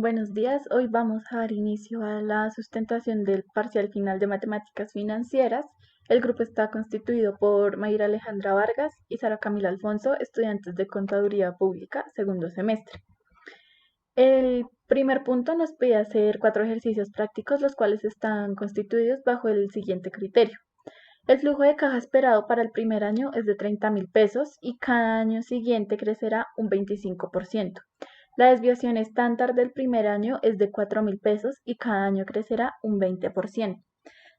Buenos días, hoy vamos a dar inicio a la sustentación del parcial final de matemáticas financieras. El grupo está constituido por Mayra Alejandra Vargas y Sara Camila Alfonso, estudiantes de Contaduría Pública, segundo semestre. El primer punto nos pide hacer 4 ejercicios prácticos, los cuales están constituidos bajo el siguiente criterio. El flujo de caja esperado para el primer año es de 30.000 pesos y cada año siguiente crecerá un 25%. La desviación estándar del primer año es de 4.000 pesos y cada año crecerá un 20%.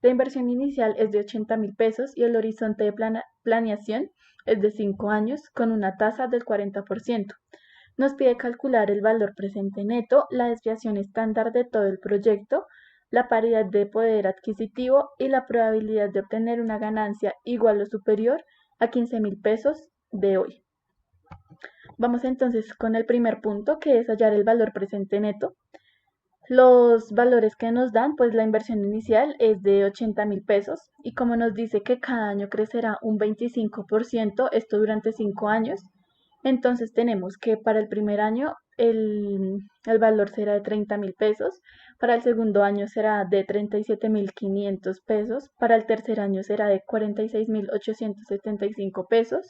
La inversión inicial es de 80.000 pesos y el horizonte de planeación es de 5 años con una tasa del 40%. Nos pide calcular el valor presente neto, la desviación estándar de todo el proyecto, la paridad de poder adquisitivo y la probabilidad de obtener una ganancia igual o superior a 15.000 pesos de hoy. Vamos entonces con el primer punto, que es hallar el valor presente neto. Los valores que nos dan, pues la inversión inicial es de 80.000 pesos y como nos dice que cada año crecerá un 25%, esto durante 5 años, entonces tenemos que para el primer año el valor será de 30.000 pesos, para el segundo año será de 37.500 pesos, para el tercer año será de 46.875 pesos,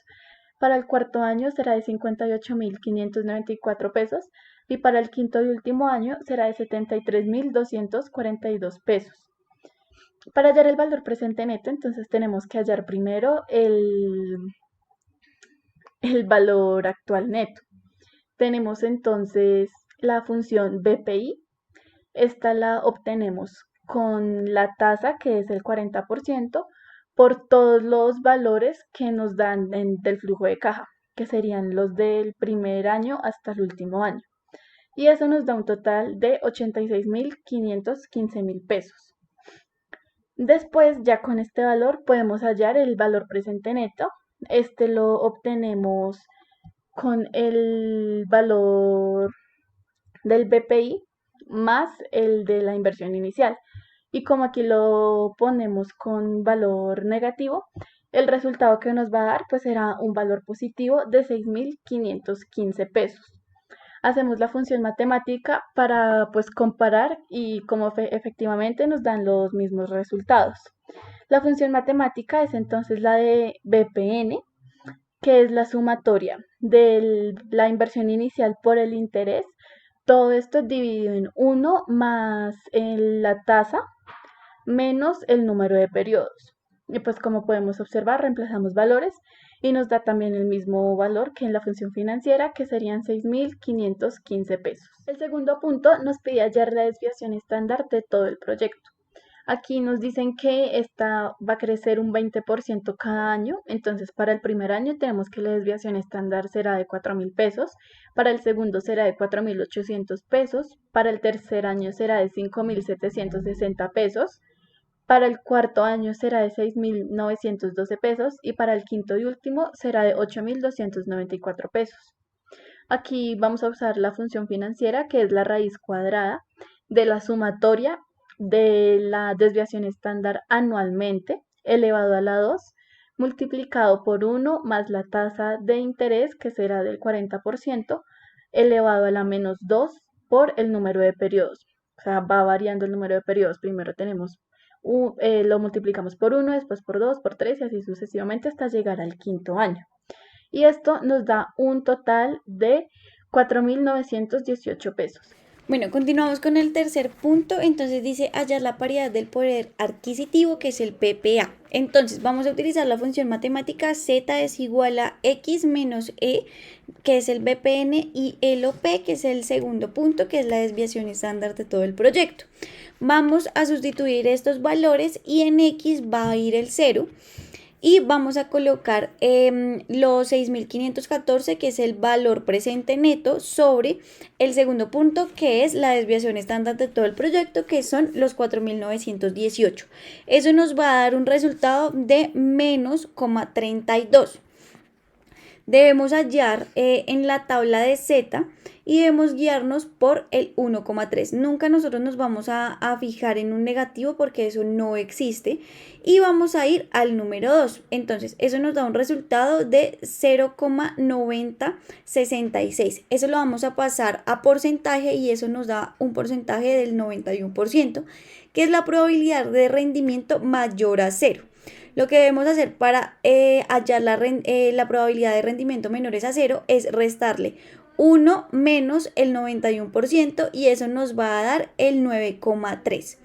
para el cuarto año será de 58.594 pesos y para el quinto y último año será de 73.242 pesos. Para hallar el valor presente neto, entonces tenemos que hallar primero el valor actual neto. Tenemos entonces la función BPI. Esta la obtenemos con la tasa, que es el 40%, por todos los valores que nos dan del flujo de caja, que serían los del primer año hasta el último año. Y eso nos da un total de 86.515.000 pesos. Después, ya con este valor, podemos hallar el valor presente neto. Este lo obtenemos con el valor del BPI más el de la inversión inicial. Y como aquí lo ponemos con valor negativo, el resultado que nos va a dar pues será un valor positivo de 6.515 pesos. Hacemos la función matemática para pues comparar y como efectivamente nos dan los mismos resultados. La función matemática es entonces la de BPN, que es la sumatoria de la inversión inicial por el interés. Todo esto dividido en 1 más la tasa menos el número de periodos. Y pues como podemos observar, reemplazamos valores y nos da también el mismo valor que en la función financiera, que serían 6.515 pesos. El segundo punto nos pide hallar la desviación estándar de todo el proyecto. Aquí nos dicen que esta va a crecer un 20% cada año, entonces para el primer año tenemos que la desviación estándar será de 4.000 pesos, para el segundo será de 4.800 pesos, para el tercer año será de 5.760 pesos, para el cuarto año será de 6.912 pesos y para el quinto y último será de 8.294 pesos. Aquí vamos a usar la función financiera, que es la raíz cuadrada de la sumatoria de la desviación estándar anualmente elevado a la 2 multiplicado por 1 más la tasa de interés, que será del 40%, elevado a la menos 2 por el número de periodos. O sea, va variando el número de periodos. Primero tenemos lo multiplicamos por 1, después por 2, por 3 y así sucesivamente hasta llegar al quinto año. Y esto nos da un total de 4.918 pesos. Bueno, continuamos con el tercer punto. Entonces dice hallar la paridad del poder adquisitivo, que es el PPA. Entonces vamos a utilizar la función matemática z es igual a x menos e, que es el BPN, y el OP, que es el segundo punto, que es la desviación estándar de todo el proyecto. Vamos a sustituir estos valores y en x va a ir el 0. Y vamos a colocar los 6.514, que es el valor presente neto, sobre el segundo punto, que es la desviación estándar de todo el proyecto, que son los 4.918. Eso nos va a dar un resultado de menos 0,32. Debemos hallar en la tabla de Z y debemos guiarnos por el 1,3. Nunca nosotros nos vamos a fijar en un negativo porque eso no existe. Y vamos a ir al número 2. Entonces, eso nos da un resultado de 0,9066. Eso lo vamos a pasar a porcentaje y eso nos da un porcentaje del 91%, que es la probabilidad de rendimiento mayor a 0. Lo que debemos hacer para hallar la probabilidad de rendimiento menores a 0 es restarle 1 menos el 91% y eso nos va a dar el 9,3.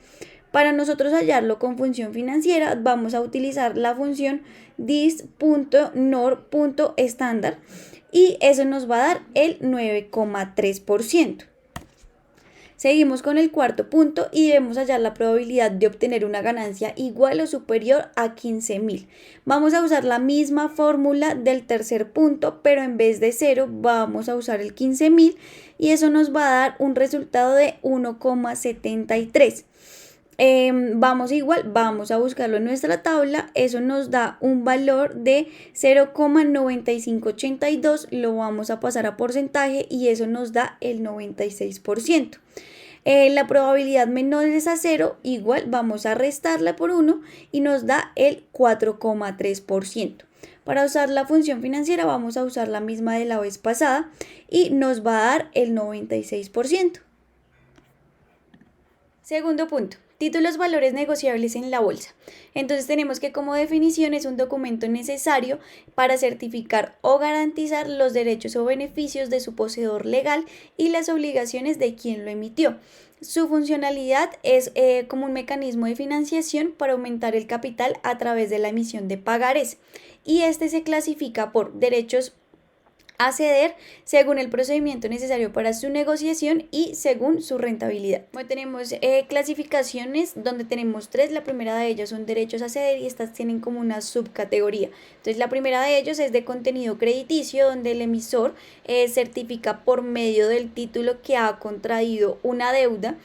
Para nosotros hallarlo con función financiera vamos a utilizar la función dis.nor.estándar y eso nos va a dar el 9,3%. Seguimos con el cuarto punto y debemos hallar la probabilidad de obtener una ganancia igual o superior a 15.000. Vamos a usar la misma fórmula del tercer punto, pero en vez de 0 vamos a usar el 15.000 y eso nos va a dar un resultado de 1,73. Vamos a buscarlo en nuestra tabla, eso nos da un valor de 0,9582, lo vamos a pasar a porcentaje y eso nos da el 96%. La probabilidad menor es a 0, igual vamos a restarla por 1 y nos da el 4,3%. Para usar la función financiera vamos a usar la misma de la vez pasada y nos va a dar el 96%. Segundo punto. Títulos valores negociables en la bolsa. Entonces tenemos que como definición es un documento necesario para certificar o garantizar los derechos o beneficios de su poseedor legal y las obligaciones de quien lo emitió. Su funcionalidad es como un mecanismo de financiación para aumentar el capital a través de la emisión de pagarés y este se clasifica por derechos a ceder según el procedimiento necesario para su negociación y según su rentabilidad. Bueno, tenemos clasificaciones donde tenemos 3. La primera de ellas son derechos a ceder y estas tienen como una subcategoría. Entonces la primera de ellos es de contenido crediticio, donde el emisor certifica por medio del título que ha contraído una deuda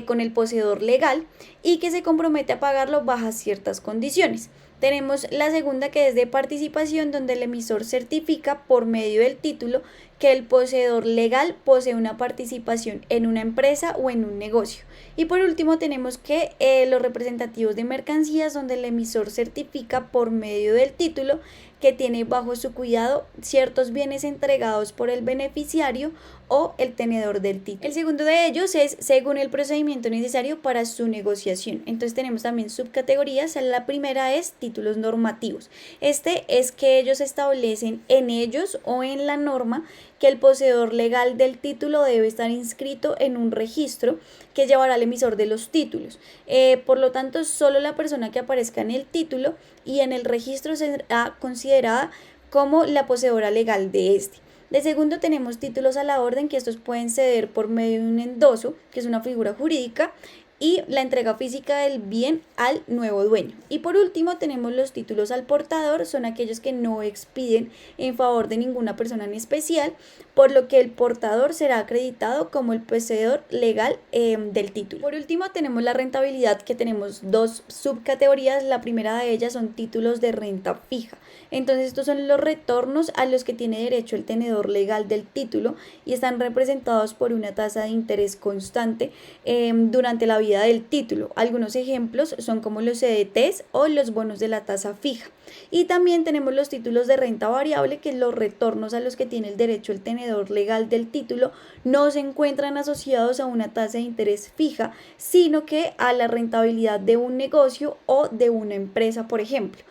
con el poseedor legal y que se compromete a pagarlo bajo ciertas condiciones. Tenemos la segunda que es de participación, donde el emisor certifica por medio del título que el poseedor legal posee una participación en una empresa o en un negocio. Y por último tenemos que los representativos de mercancías, donde el emisor certifica por medio del título que tiene bajo su cuidado ciertos bienes entregados por el beneficiario o el tenedor del título. El segundo de ellos es según el procedimiento necesario para su negociación. Entonces tenemos también subcategorías. La primera es títulos normativos. Este es que ellos establecen en ellos o en la norma que el poseedor legal del título debe estar inscrito en un registro que llevará al emisor de los títulos. Por lo tanto, solo la persona que aparezca en el título y en el registro será considerada como la poseedora legal de este. De segundo tenemos títulos a la orden, que estos pueden ceder por medio de un endoso, que es una figura jurídica, y la entrega física del bien al nuevo dueño. Y por último tenemos los títulos al portador, son aquellos que no expiden en favor de ninguna persona en especial, por lo que el portador será acreditado como el poseedor legal del título. Por último tenemos la rentabilidad, que tenemos 2 subcategorías. La primera de ellas son títulos de renta fija. Entonces estos son los retornos a los que tiene derecho el tenedor legal del título y están representados por una tasa de interés constante durante la vida del título. Algunos ejemplos son como los CDTs o los bonos de la tasa fija. Y también tenemos los títulos de renta variable, que los retornos a los que tiene el derecho el tenedor legal del título no se encuentran asociados a una tasa de interés fija, sino que a la rentabilidad de un negocio o de una empresa, por ejemplo,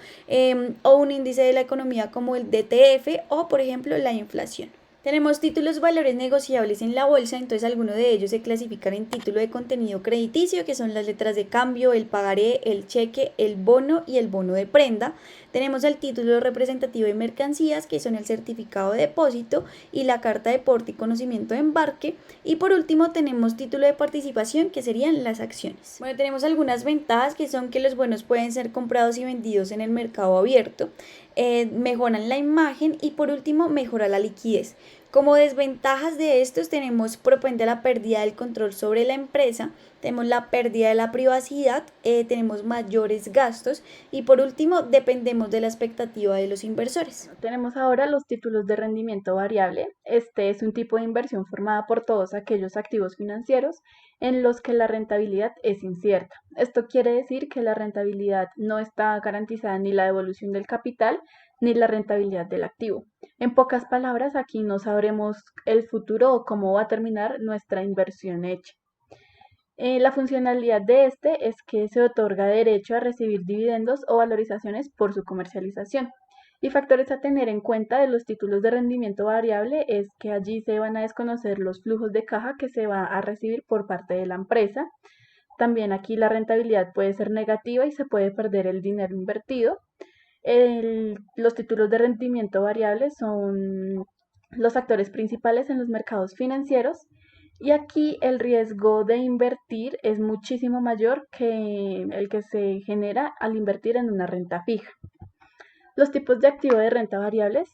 o un índice de la economía como el DTF o, por ejemplo, la inflación. Tenemos títulos valores negociables en la bolsa, entonces algunos de ellos se clasifican en título de contenido crediticio, que son las letras de cambio, el pagaré, el cheque, el bono y el bono de prenda. Tenemos el título representativo de mercancías, que son el certificado de depósito y la carta de porte y conocimiento de embarque. Y por último tenemos título de participación, que serían las acciones. Bueno, tenemos algunas ventajas, que son que los bonos pueden ser comprados y vendidos en el mercado abierto. Mejoran la imagen y por último mejora la liquidez. Como desventajas de estos tenemos propende a la pérdida del control sobre la empresa, tenemos la pérdida de la privacidad, tenemos mayores gastos y por último dependemos de la expectativa de los inversores. Tenemos ahora los títulos de rendimiento variable. Este es un tipo de inversión formada por todos aquellos activos financieros en los que la rentabilidad es incierta. Esto quiere decir que la rentabilidad no está garantizada ni la devolución del capital ni la rentabilidad del activo. En pocas palabras, aquí no sabremos el futuro o cómo va a terminar nuestra inversión hecha. La funcionalidad de este es que se otorga derecho a recibir dividendos o valorizaciones por su comercialización. Y factores a tener en cuenta de los títulos de rendimiento variable es que allí se van a desconocer los flujos de caja que se va a recibir por parte de la empresa. También aquí la rentabilidad puede ser negativa y se puede perder el dinero invertido. Los títulos de rendimiento variable son los actores principales en los mercados financieros y aquí el riesgo de invertir es muchísimo mayor que el que se genera al invertir en una renta fija. Los tipos de activo de renta variables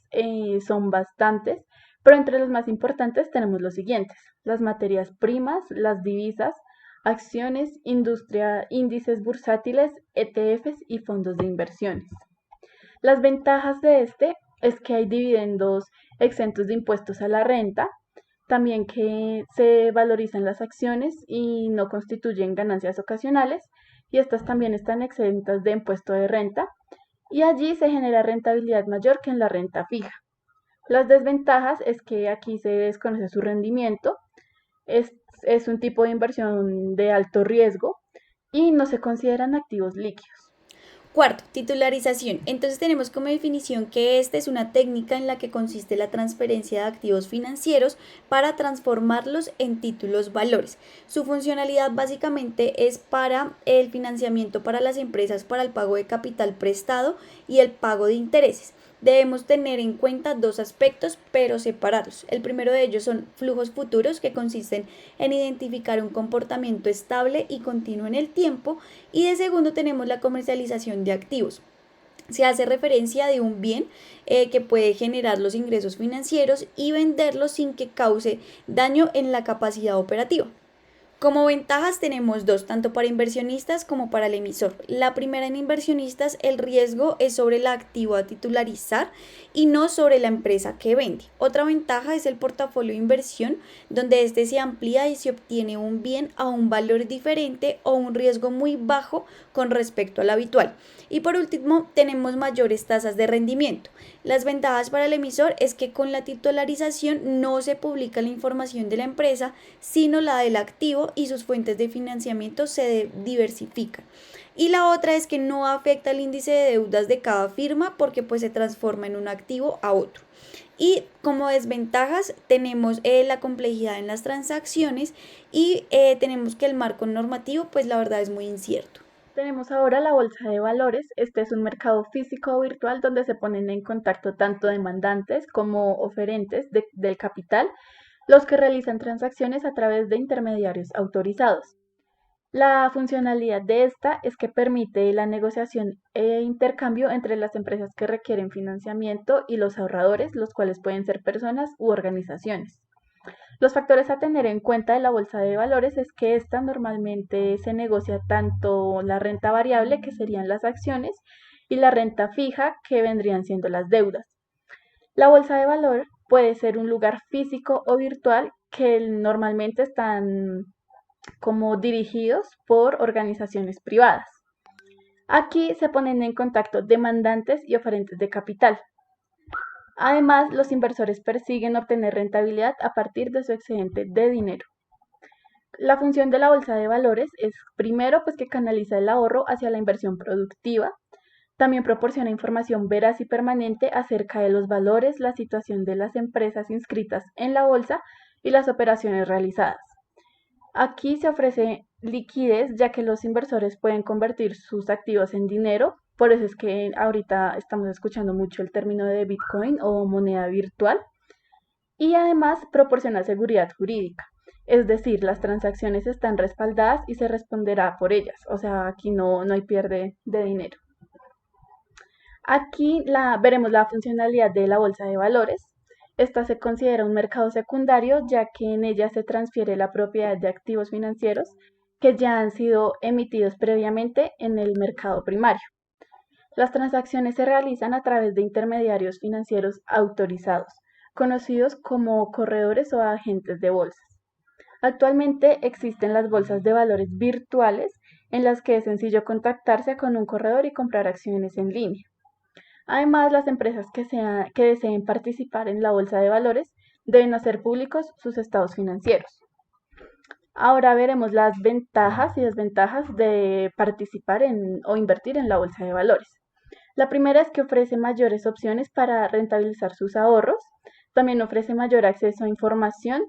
son bastantes, pero entre los más importantes tenemos los siguientes: las materias primas, las divisas, acciones, industria, índices bursátiles, ETFs y fondos de inversiones. Las ventajas de este es que hay dividendos exentos de impuestos a la renta, también que se valorizan las acciones y no constituyen ganancias ocasionales, y estas también están exentas de impuesto de renta, y allí se genera rentabilidad mayor que en la renta fija. Las desventajas es que aquí se desconoce su rendimiento, es un tipo de inversión de alto riesgo y no se consideran activos líquidos. Cuarto, titularización. Entonces tenemos como definición que esta es una técnica en la que consiste la transferencia de activos financieros para transformarlos en títulos valores. Su funcionalidad básicamente es para el financiamiento para las empresas, para el pago de capital prestado y el pago de intereses. Debemos tener en cuenta dos aspectos, pero separarlos. El primero de ellos son flujos futuros, que consisten en identificar un comportamiento estable y continuo en el tiempo. Y de segundo tenemos la comercialización de activos. Se hace referencia de un bien que puede generar los ingresos financieros y venderlos sin que cause daño en la capacidad operativa. Como ventajas tenemos dos, tanto para inversionistas como para el emisor. La primera, en inversionistas, el riesgo es sobre el activo a titularizar y no sobre la empresa que vende. Otra ventaja es el portafolio de inversión, donde este se amplía y se obtiene un bien a un valor diferente o un riesgo muy bajo con respecto al habitual. Y por último, tenemos mayores tasas de rendimiento. Las ventajas para el emisor es que con la titularización no se publica la información de la empresa, sino la del activo, y sus fuentes de financiamiento se diversifican. Y la otra es que no afecta el índice de deudas de cada firma porque pues se transforma en un activo a otro. Y como desventajas tenemos la complejidad en las transacciones y tenemos que el marco normativo pues la verdad es muy incierto. Tenemos ahora la bolsa de valores. Este es un mercado físico o virtual donde se ponen en contacto tanto demandantes como oferentes del capital, los que realizan transacciones a través de intermediarios autorizados. La funcionalidad de esta es que permite la negociación e intercambio entre las empresas que requieren financiamiento y los ahorradores, los cuales pueden ser personas u organizaciones. Los factores a tener en cuenta de la bolsa de valores es que esta normalmente se negocia tanto la renta variable, que serían las acciones, y la renta fija, que vendrían siendo las deudas. La bolsa de valor puede ser un lugar físico o virtual que normalmente están como dirigidos por organizaciones privadas. Aquí se ponen en contacto demandantes y oferentes de capital. Además, los inversores persiguen obtener rentabilidad a partir de su excedente de dinero. La función de la bolsa de valores es, primero, pues que canaliza el ahorro hacia la inversión productiva. También proporciona información veraz y permanente acerca de los valores, la situación de las empresas inscritas en la bolsa y las operaciones realizadas. Aquí se ofrece liquidez, ya que los inversores pueden convertir sus activos en dinero. Por eso es que ahorita estamos escuchando mucho el término de Bitcoin o moneda virtual. Y además proporciona seguridad jurídica. Es decir, las transacciones están respaldadas y se responderá por ellas. O sea, aquí no hay pierde de dinero. Aquí veremos la funcionalidad de la bolsa de valores. Esta se considera un mercado secundario ya que en ella se transfiere la propiedad de activos financieros que ya han sido emitidos previamente en el mercado primario. Las transacciones se realizan a través de intermediarios financieros autorizados, conocidos como corredores o agentes de bolsas. Actualmente existen las bolsas de valores virtuales en las que es sencillo contactarse con un corredor y comprar acciones en línea. Además, las empresas que deseen participar en la bolsa de valores deben hacer públicos sus estados financieros. Ahora veremos las ventajas y desventajas de participar o invertir en la bolsa de valores. La primera es que ofrece mayores opciones para rentabilizar sus ahorros, también ofrece mayor acceso a información,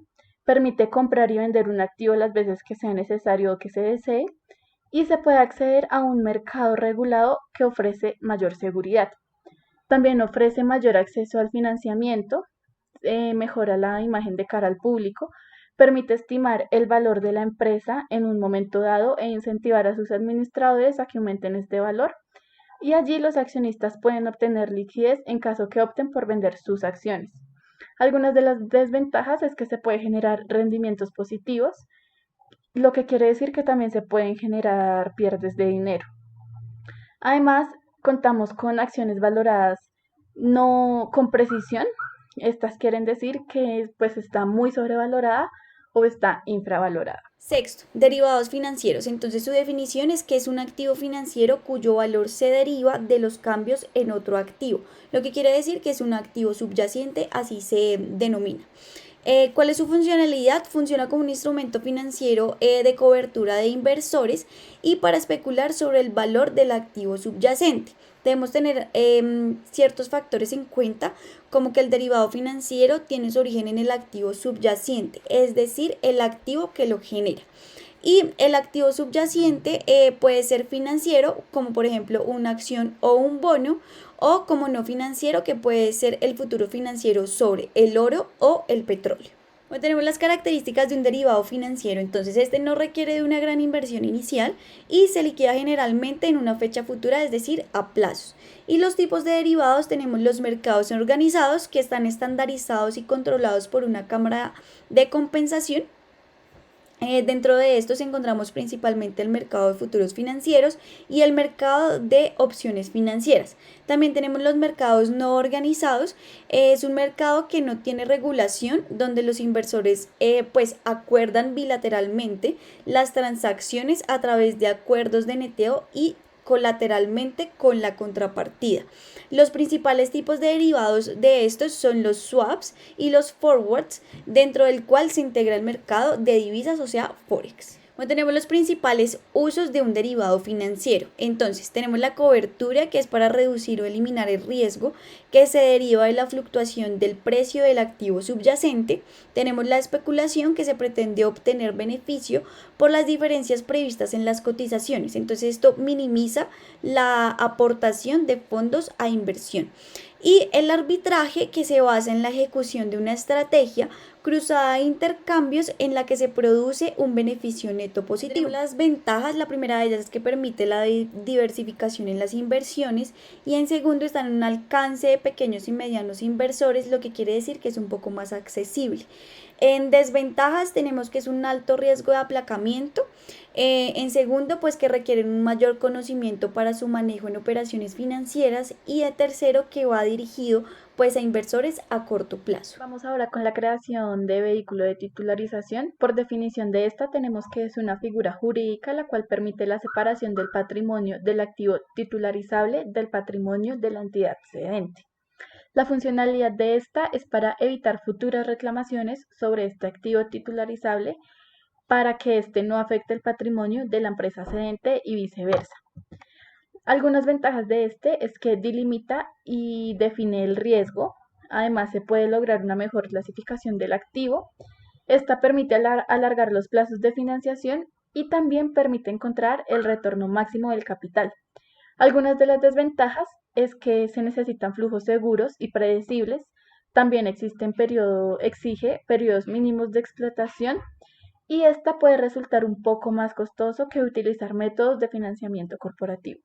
permite comprar y vender un activo las veces que sea necesario o que se desee, y se puede acceder a un mercado regulado que ofrece mayor seguridad. También ofrece mayor acceso al financiamiento, mejora la imagen de cara al público, permite estimar el valor de la empresa en un momento dado e incentivar a sus administradores a que aumenten este valor. Y allí los accionistas pueden obtener liquidez en caso que opten por vender sus acciones. Algunas de las desventajas es que se puede generar rendimientos positivos, lo que quiere decir que también se pueden generar pierdes de dinero. Además, contamos con acciones valoradas no con precisión. Estas quieren decir que pues está muy sobrevalorada o está infravalorada. Sexto, derivados financieros. Entonces su definición es que es un activo financiero cuyo valor se deriva de los cambios en otro activo, lo que quiere decir que es un activo subyacente, así se denomina. ¿Cuál es su funcionalidad? Funciona como un instrumento financiero de cobertura de inversores y para especular sobre el valor del activo subyacente. Debemos tener ciertos factores en cuenta, como que el derivado financiero tiene su origen en el activo subyacente, es decir, el activo que lo genera. Y el activo subyacente puede ser financiero, como por ejemplo una acción o un bono, o como no financiero, que puede ser el futuro financiero sobre el oro o el petróleo. Bueno, tenemos las características de un derivado financiero. Entonces este no requiere de una gran inversión inicial y se liquida generalmente en una fecha futura, es decir, a plazos. Y los tipos de derivados: tenemos los mercados organizados, que están estandarizados y controlados por una cámara de compensación. Dentro de estos encontramos principalmente el mercado de futuros financieros y el mercado de opciones financieras. También tenemos los mercados no organizados. Es un mercado que no tiene regulación, donde los inversores pues acuerdan bilateralmente las transacciones a través de acuerdos de neteo y colateralmente con la contrapartida. Los principales tipos de derivados de estos son los swaps y los forwards, dentro del cual se integra el mercado de divisas, o sea, Forex. Bueno, tenemos los principales usos de un derivado financiero. Entonces, tenemos la cobertura, que es para reducir o eliminar el riesgo que se deriva de la fluctuación del precio del activo subyacente. Tenemos la especulación, que se pretende obtener beneficio por las diferencias previstas en las cotizaciones. Entonces, esto minimiza la aportación de fondos a inversión. Y el arbitraje, que se basa en la ejecución de una estrategia cruzada de intercambios en la que se produce un beneficio neto positivo. Las ventajas: la primera de ellas es que permite la diversificación en las inversiones, y en segundo está en un alcance de pequeños y medianos inversores, lo que quiere decir que es un poco más accesible. En desventajas tenemos que es un alto riesgo de aplacamiento. En segundo, pues que requieren un mayor conocimiento para su manejo en operaciones financieras, y de tercero, que va dirigido pues a inversores a corto plazo. Vamos ahora con la creación de vehículo de titularización. Por definición de esta tenemos que es una figura jurídica la cual permite la separación del patrimonio del activo titularizable del patrimonio de la entidad cedente. La funcionalidad de esta es para evitar futuras reclamaciones sobre este activo titularizable, para que éste no afecte el patrimonio de la empresa cedente y viceversa. Algunas ventajas de este es que delimita y define el riesgo. Además, se puede lograr una mejor clasificación del activo. Esta permite alargar los plazos de financiación y también permite encontrar el retorno máximo del capital. Algunas de las desventajas es que se necesitan flujos seguros y predecibles. También exige periodos mínimos de explotación, y esta puede resultar un poco más costoso que utilizar métodos de financiamiento corporativo.